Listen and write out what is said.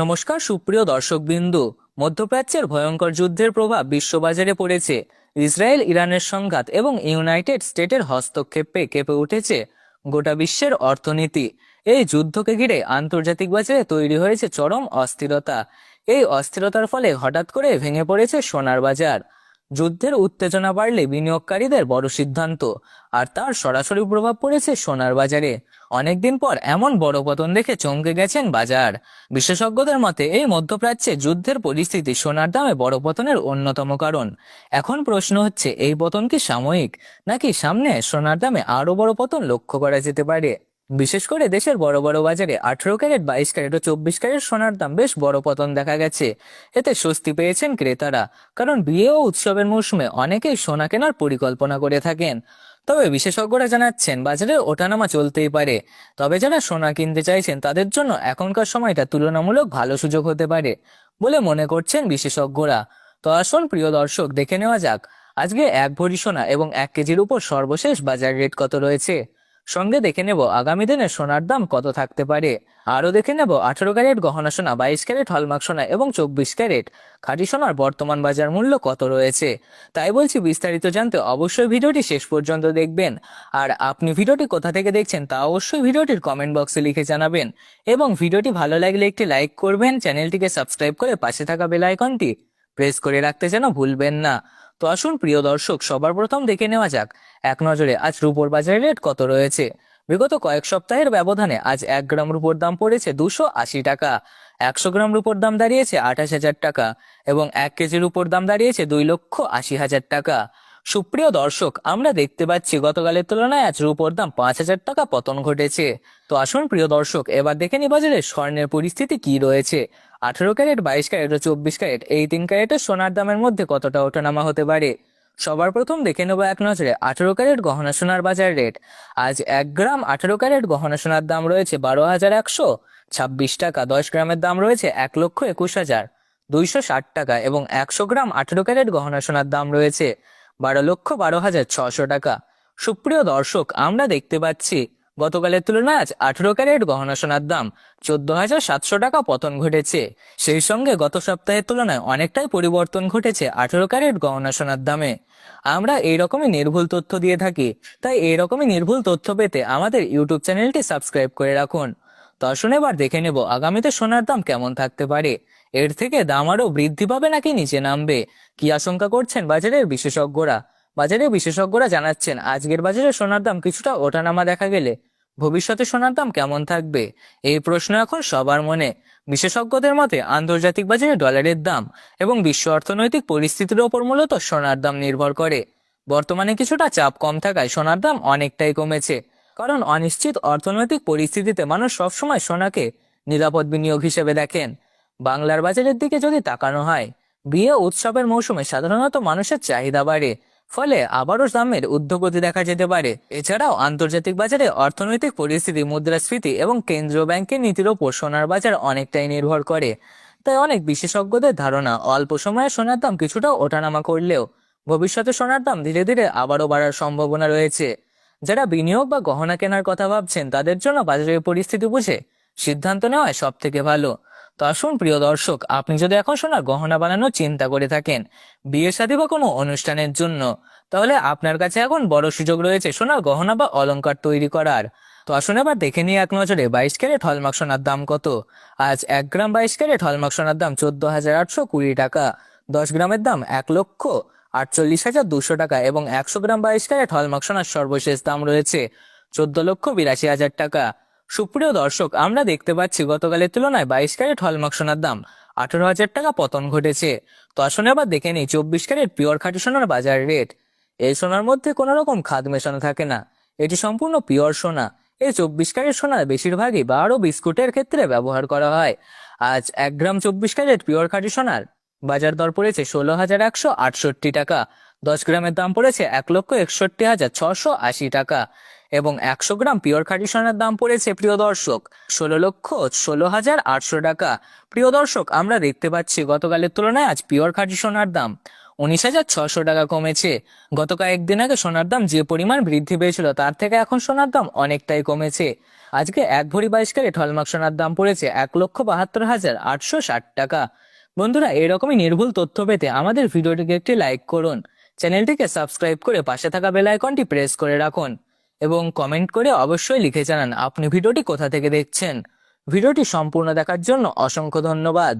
নমস্কার সুপ্রিয় দর্শকবিন্দু। মধ্যপ্রাচ্যের ভয়ঙ্কর যুদ্ধের প্রভাব বিশ্ববাজারে পড়েছে। ইসরায়েল ইরানের সংঘাত এবং ইউনাইটেড স্টেটের হস্তক্ষেপে কেঁপে উঠেছে গোটা বিশ্বের অর্থনীতি। এই যুদ্ধকে ঘিরে আন্তর্জাতিক বাজারে তৈরি হয়েছে চরম অস্থিরতা। এই অস্থিরতার ফলে হঠাৎ করে ভেঙে পড়েছে সোনার বাজার। যুদ্ধের উত্তেজনা বাড়লে বিনিয়োগকারীদের বড় সিদ্ধান্ত, আর তার সরাসরি প্রভাব পড়েছে সোনার বাজারে। অনেকদিন পর এমন বড় পতন দেখে চমকে গেছেন বাজার। বিশেষজ্ঞদের মতে এই মধ্যপ্রাচ্যে যুদ্ধের পরিস্থিতি সোনার দামে বড় পতনের অন্যতম কারণ। এখন প্রশ্ন হচ্ছে, এই পতন কি সাময়িক, নাকি সামনে সোনার দামে আরো বড় পতন লক্ষ্য করা যেতে পারে? বিশেষ করে দেশের বড় বড় বাজারে 18 ক্যারেট, 22 ক্যারেট ও 24 ক্যারেট সোনার দাম বেশ বড় পতন দেখা গেছে। এতে স্বস্তি পেয়েছেন ক্রেতারা, কারণ বিয়ে ও উৎসবের মৌসুমে অনেকেই সোনা কেনার পরিকল্পনা করে থাকেন। তবে বিশেষজ্ঞরা জানাচ্ছেন, বাজারে ওঠানামা চলতেই পারে। তবে যারা সোনা কিনতে চাইছেন তাদের জন্য এখনকার সময়টা তুলনামূলক ভালো সুযোগ হতে পারে বলে মনে করছেন বিশেষজ্ঞরা। তো আসুন প্রিয় দর্শক, দেখে নেওয়া যাক আজকে 1 ভরি সোনা এবং 1 কেজির উপর সর্বশেষ বাজার রেট কত রয়েছে। সঙ্গে দেখে নেব আগামী দিনে সোনার দাম কত থাকতে পারে। আরও দেখে নেব 18 ক্যারেট গহনা সোনা, 22 ক্যারেট হলমার্ক সোনা এবং 24 ক্যারেট খাঁটি সোনার বর্তমান বাজার মূল্য কত রয়েছে। তাই বলছি, বিস্তারিত জানতে অবশ্যই ভিডিওটি শেষ পর্যন্ত দেখবেন। আর আপনি ভিডিওটি কোথা থেকে দেখছেন তা অবশ্যই ভিডিওটির কমেন্ট বক্সে লিখে জানাবেন। এবং ভিডিওটি ভালো লাগলে একটি লাইক করবেন, চ্যানেলটিকে সাবস্ক্রাইব করে পাশে থাকা বেল আইকনটি প্রেস করে রাখতে যেন ভুলবেন না। তো আসুন প্রিয় দর্শক, সবার প্রথম দেখে নেওয়া যাক এক নজরে আজ রুপোর বাজারের রেট কত রয়েছে। বিগত কয়েক সপ্তাহের ব্যবধানে আজ 1 গ্রাম রুপোর দাম পড়েছে 280 টাকা। 100 গ্রাম রুপোর দাম দাঁড়িয়েছে 28,000 টাকা এবং 1 কেজির উপর দাম দাঁড়িয়েছে 2,80,000 টাকা। সুপ্রিয় দর্শক, আমরা দেখতে পাচ্ছি গতকালের তুলনায় আজ রুপোর দাম 5,000 টাকা পতন ঘটেছে। তো আসুন প্রিয় দর্শক, এবার দেখে নি বাজারে স্বর্ণের পরিস্থিতি কি রয়েছে। 18 ক্যারেট, 22 ক্যারেট ও 24 ক্যারেট এই 3 ক্যারেটের সোনার দামের মধ্যে কতটা ওঠানামা হতে পারে। সবার প্রথম দেখে নেব এক নজরে 18 ক্যারেট গহনা সোনার বাজার রেট। আজ 1 গ্রাম 18 ক্যারেট গহনা সোনার দাম রয়েছে 12,126 টাকা। 10 গ্রামের দাম রয়েছে 1,21,260 টাকা এবং 100 গ্রাম 18 ক্যারেট গহনা সোনার দাম রয়েছে 12,12,600 টাকা। সুপ্রিয় দর্শক, আমরা দেখতে পাচ্ছি গতকালের তুলনায় আজ 18 ক্যারেট গহনা সোনার দাম 14,700 টাকা পতন ঘটেছে। সেই সঙ্গে গত সপ্তাহের তুলনায় অনেকটাই পরিবর্তন ঘটেছে 18 ক্যারেট গহনা সোনার দামে। আমরা এইরকমই নির্ভুল তথ্য দিয়ে থাকি, তাই এইরকমই নির্ভুল তথ্য পেতে আমাদের ইউটিউব চ্যানেলটি সাবস্ক্রাইব করে রাখুন। তো আসুন এবার দেখে নেব আগামীতে সোনার দাম কেমন থাকতে পারে। এর থেকে দাম আরও বৃদ্ধি পাবে নাকি নিচে নামবে, কি আশঙ্কা করছেন বাজারের বিশেষজ্ঞরা। বাজারের বিশেষজ্ঞরা জানাচ্ছেন, আজকের বাজারে সোনার দাম কিছুটা ওঠানামা দেখা গেলে ভবিষ্যতে সোনার দাম কেমন থাকবে, এই প্রশ্ন এখন সবার মনে। বিশেষজ্ঞদের মতে আন্তর্জাতিক বাজারে ডলারের দাম এবং বিশ্ব অর্থনৈতিক পরিস্থিতির ওপর মূলত সোনার দাম নির্ভর করে। বর্তমানে কিছুটা চাপ কম থাকায় সোনার দাম অনেকটাই কমেছে, কারণ অনিশ্চিত অর্থনৈতিক পরিস্থিতিতে মানুষ সবসময় সোনাকে নিরাপদ বিনিয়োগ হিসেবে দেখেন। বাংলার বাজারের দিকে যদি তাকানো হয়, বিয়ে উৎসবের মৌসুমে সাধারণত মানুষের চাহিদা বাড়ে, ফলে আবারও দামের ঊর্ধ্বগতি দেখা যেতে পারে। এছাড়াও আন্তর্জাতিক বাজারে অর্থনৈতিক পরিস্থিতি, মুদ্রাস্ফীতি এবং কেন্দ্রীয় ব্যাংকের নীতির ওপর সোনার বাজার অনেকটাই নির্ভর করে। তাই অনেক বিশেষজ্ঞদের ধারণা, অল্প সময়ে সোনার দাম কিছুটা ওঠানামা করলেও ভবিষ্যতে সোনার দাম ধীরে ধীরে আবারও বাড়ার সম্ভাবনা রয়েছে। যারা বিনিয়োগ বা গহনা কেনার কথা ভাবছেন তাদের জন্য বাজারের পরিস্থিতি বুঝে সিদ্ধান্ত নেওয়া সব থেকে ভালো। তো আসুন প্রিয় দর্শক, আপনি যদি এখন সোনার গহনা বানানোর চিন্তা করে থাকেন বিয়ে শাদী বা কোনো অনুষ্ঠানের জন্য, তাহলে আপনার কাছে এখন বড় সুযোগ রয়েছে সোনার গহনা বা অলংকার তৈরি করার। তো আসুন এবার দেখে নিই এক নজরে 22 ক্যারেট হলমার্ক সোনার দাম কত। আজ 1 গ্রাম 22 ক্যারেট হলমার্ক সোনার দাম 14,820 টাকা। 10 গ্রামের দাম 1,48,200 টাকা এবং 100 গ্রাম 22 ক্যারেট হলমার্ক সোনার সর্বশেষ দাম রয়েছে 14,82,000 টাকা। সুপ্রিয় দর্শক, আমরা দেখতে পাচ্ছি গতকালের তুলনায় 22 ক্যারেট হলমার্ক সোনার দাম 18,000 টাকা পতন ঘটেছে। তো আসুন এবার দেখে নিই 24 ক্যারেট পিওর খাঁটি সোনার বাজার রেট। এই সোনার মধ্যে কোনো রকম খাদ মেশানো থাকে না, এটি সম্পূর্ণ পিওর সোনা। এই 24 ক্যারেট সোনার বেশিরভাগই বার ও বিস্কুটের ক্ষেত্রে ব্যবহার করা হয়। আজ 1 গ্রাম 24 ক্যারেট পিওর খাঁটি সোনার বাজার দর পড়েছে 16,168 টাকা। 10 গ্রামের দাম পড়েছে 1,61,680 টাকা এবং 100 গ্রাম পিওর খাঁটি সোনার দাম পড়েছে প্রিয় দর্শক 16,16,800 টাকা। প্রিয় দর্শক, আমরা দেখতে পাচ্ছি গতকালের তুলনায় আজ পিওর খাঁটি সোনার দাম 19,600 টাকা কমেছে। গত কয়েকদিন আগে সোনার দাম যে পরিমাণ বৃদ্ধি পেয়েছিল তার থেকে এখন সোনার দাম অনেকটাই কমেছে। আজকে 1 ভরি 22 ক্যারেট হলমার্ক সোনার দাম পড়েছে 1,72,860 টাকা। বন্ধুরা, এরকমই নির্ভুল তথ্য পেতে আমাদের ভিডিওটিকে একটি লাইক করুন, চ্যানেলটিকে সাবস্ক্রাইব করে পাশে থাকা বেল আইকনটি প্রেস করে রাখুন এবং কমেন্ট করে অবশ্যই লিখে জানান আপনি ভিডিওটি কোথা থেকে দেখছেন। ভিডিওটি সম্পূর্ণ দেখার জন্য অসংখ্য ধন্যবাদ।